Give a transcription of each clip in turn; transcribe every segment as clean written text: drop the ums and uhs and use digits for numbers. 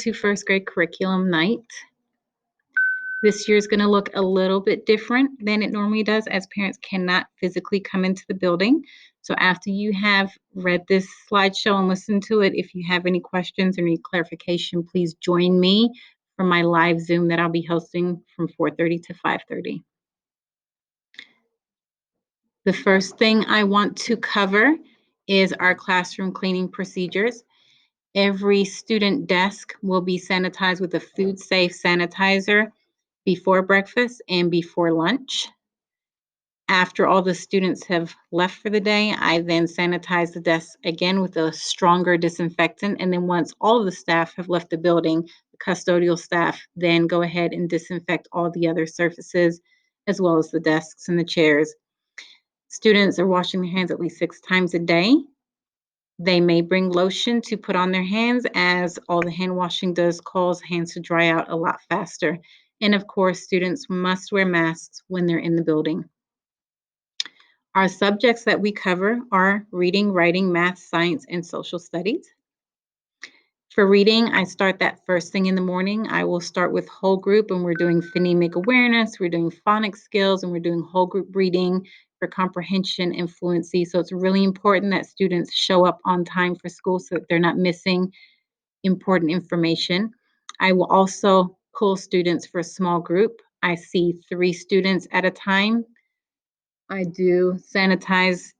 To first grade curriculum night. This year is going to look a little bit different than it normally does, as parents cannot physically come into the building. So after you have read this slideshow and listened to it, if you have any questions or need clarification, please join me for my live Zoom that I'll be hosting from 4:30 to 5:30. The first thing I want to cover is our classroom cleaning procedures. Every student desk will be sanitized with a food-safe sanitizer before breakfast and before lunch. After all the students have left for the day, I then sanitize the desk again with a stronger disinfectant. And then once all of the staff have left the building, the custodial staff then go ahead and disinfect all the other surfaces, as well as the desks and the chairs. Students are washing their hands at least 6 times a day. They may bring lotion to put on their hands, as all the hand washing does cause hands to dry out a lot faster. And of course, students must wear masks when they're in the building. Our subjects that we cover are reading, writing, math, science, and social studies. For reading, I start that first thing in the morning. I will start with whole group, and we're doing phonemic awareness, we're doing phonics skills, and we're doing whole group reading for comprehension and fluency. So it's really important that students show up on time for school so that they're not missing important information. I will also pull students for a small group. I see 3 students at a time. I do sanitize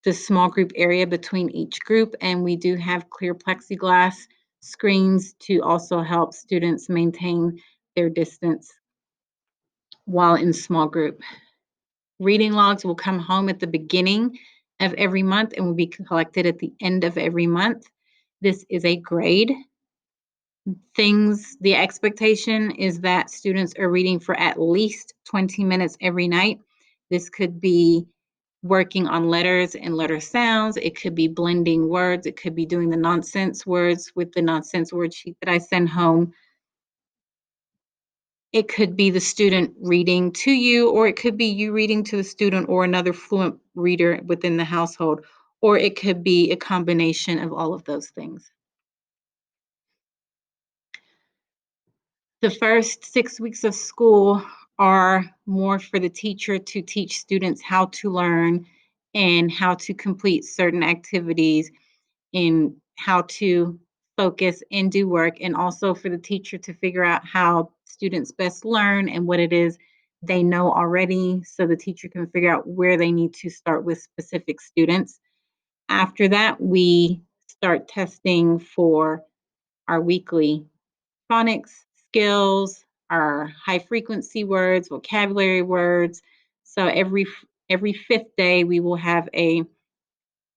the small group area between each group, and we do have clear plexiglass screens to also help students maintain their distance while in small group. Reading logs will come home at the beginning of every month and will be collected at the end of every month. This is a grade. The expectation is that students are reading for at least 20 minutes every night. This could be working on letters and letter sounds. It could be blending words. It could be doing the nonsense words with the nonsense word sheet that I send home. It could be the student reading to you, or it could be you reading to the student or another fluent reader within the household, or it could be a combination of all of those things. The first 6 weeks of school are more for the teacher to teach students how to learn and how to complete certain activities and how to focus and do work, and also for the teacher to figure out how students best learn and what it is they know already, so the teacher can figure out where they need to start with specific students. After that, we start testing for our weekly phonics skills, our high frequency words, vocabulary words. So every 5th day, we will have a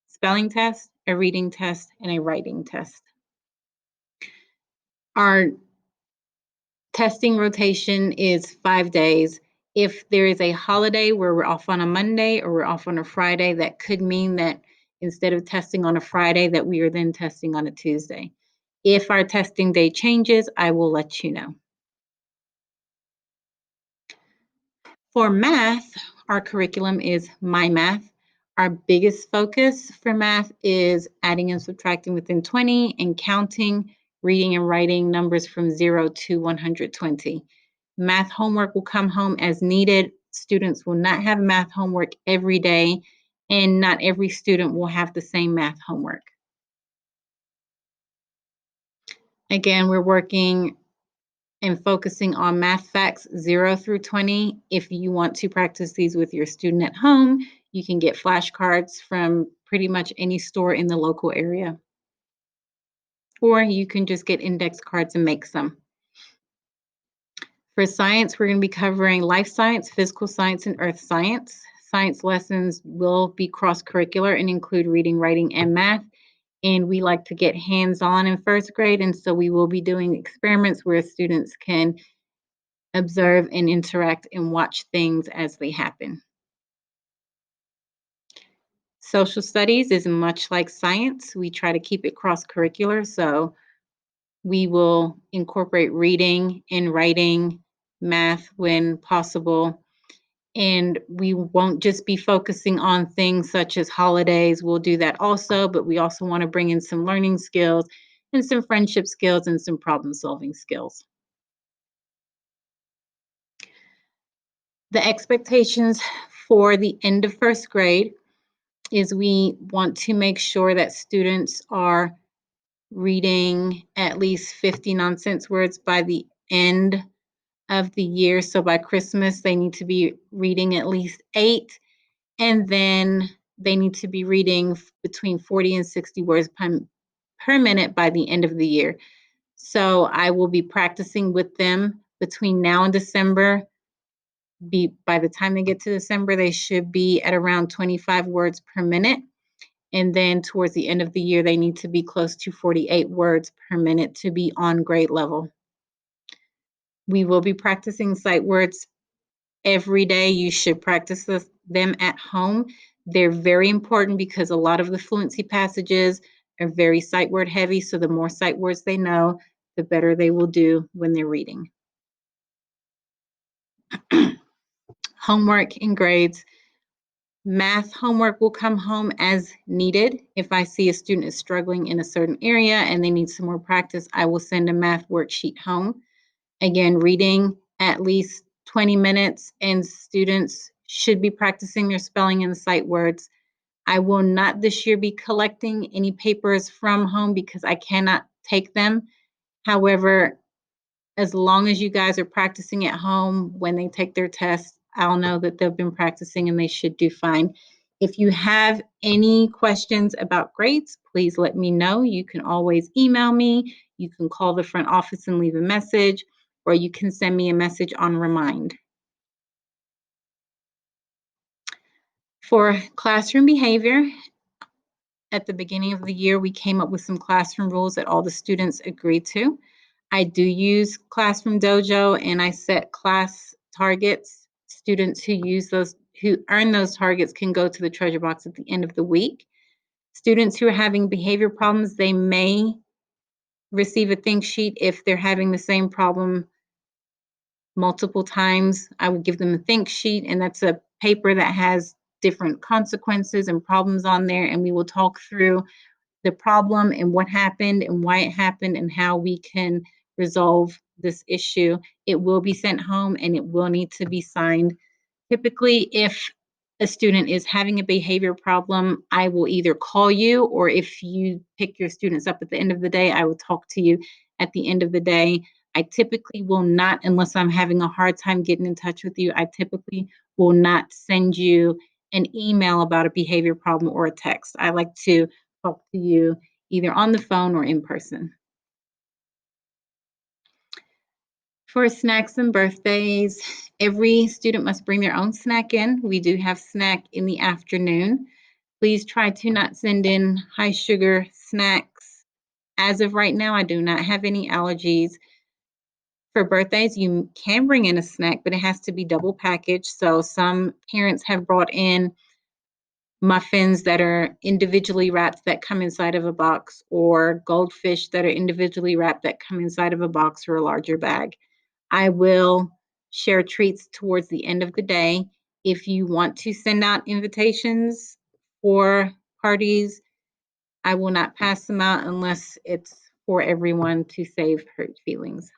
spelling test, a reading test, and a writing test. Our testing rotation is 5 days. If there is a holiday where we're off on a Monday or we're off on a Friday, that could mean that instead of testing on a Friday, that we are then testing on a Tuesday. If our testing day changes, I will let you know. For math, our curriculum is My Math. Our biggest focus for math is adding and subtracting within 20 and counting, reading and writing numbers from 0 to 120. Math homework will come home as needed. Students will not have math homework every day, and not every student will have the same math homework. Again, we're working and focusing on math facts 0 through 20. If you want to practice these with your student at home, you can get flashcards from pretty much any store in the local area. Or you can just get index cards and make some. For science, we're going to be covering life science, physical science, and earth science. Science lessons will be cross-curricular and include reading, writing, and math. And we like to get hands-on in first grade, and so we will be doing experiments where students can observe and interact and watch things as they happen. Social studies is much like science. We try to keep it cross-curricular, so we will incorporate reading and writing, math when possible, and we won't just be focusing on things such as holidays. We'll do that also, but we also want to bring in some learning skills and some friendship skills and some problem solving skills. The expectations for the end of first grade is we want to make sure that students are reading at least 50 nonsense words by the end of the year. So by Christmas, they need to be reading at least 8, and then they need to be reading between 40 and 60 words per minute by the end of the year. So I will be practicing with them between now and December. By the time they get to December, they should be at around 25 words per minute. And then towards the end of the year, they need to be close to 48 words per minute to be on grade level. We will be practicing sight words every day. You should practice them at home. They're very important because a lot of the fluency passages are very sight word heavy. So the more sight words they know, the better they will do when they're reading. Homework and grades. Math homework will come home as needed. If I see a student is struggling in a certain area and they need some more practice, I will send a math worksheet home. Again, reading at least 20 minutes, and students should be practicing their spelling and sight words. I will not this year be collecting any papers from home because I cannot take them. However, as long as you guys are practicing at home, when they take their tests, I'll know that they've been practicing and they should do fine. If you have any questions about grades, please let me know. You can always email me. You can call the front office and leave a message, or you can send me a message on Remind. For classroom behavior, at the beginning of the year, we came up with some classroom rules that all the students agreed to. I do use Classroom Dojo, and I set class targets. Students who earn those targets can go to the treasure box at the end of the week. Students who are having behavior problems, they may receive a think sheet. If they're having the same problem multiple times, I would give them a think sheet, and that's a paper that has different consequences and problems on there, and we will talk through the problem and what happened and why it happened and how we can resolve this issue. It will be sent home and it will need to be signed. Typically, if a student is having a behavior problem, I will either call you, or if you pick your students up at the end of the day, I will talk to you at the end of the day. I typically will not, unless I'm having a hard time getting in touch with you, I typically will not send you an email about a behavior problem or a text. I like to talk to you either on the phone or in person. For snacks and birthdays, every student must bring their own snack in. We do have snack in the afternoon. Please try to not send in high sugar snacks. As of right now, I do not have any allergies. For birthdays, you can bring in a snack, but it has to be double packaged. So some parents have brought in muffins that are individually wrapped that come inside of a box, or goldfish that are individually wrapped that come inside of a box or a larger bag. I will share treats towards the end of the day. If you want to send out invitations for parties, I will not pass them out unless it's for everyone to save hurt feelings.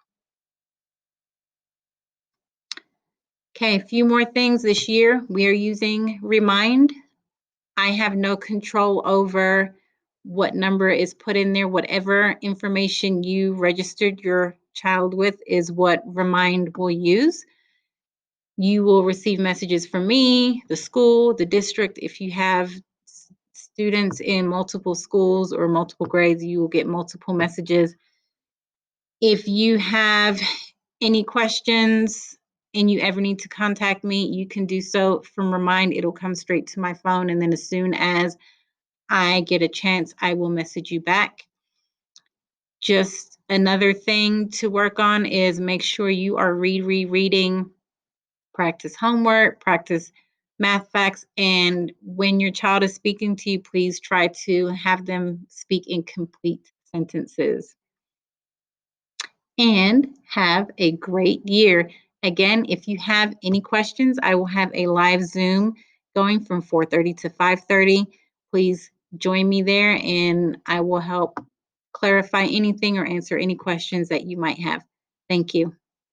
Okay, a few more things this year. We are using Remind. I have no control over what number is put in there. Whatever information you registered your child with is what Remind will use. You will receive messages from me, the school, the district. If you have students in multiple schools or multiple grades, you will get multiple messages. If you have any questions and you ever need to contact me, you can do so from Remind. It'll come straight to my phone, and then as soon as I get a chance, I will message you back. Just another thing to work on is make sure you are reading, practice homework, practice math facts, and when your child is speaking to you, please try to have them speak in complete sentences. And have a great year. Again, if you have any questions, I will have a live Zoom going from 4:30 to 5:30. Please join me there, and I will help clarify anything or answer any questions that you might have. Thank you.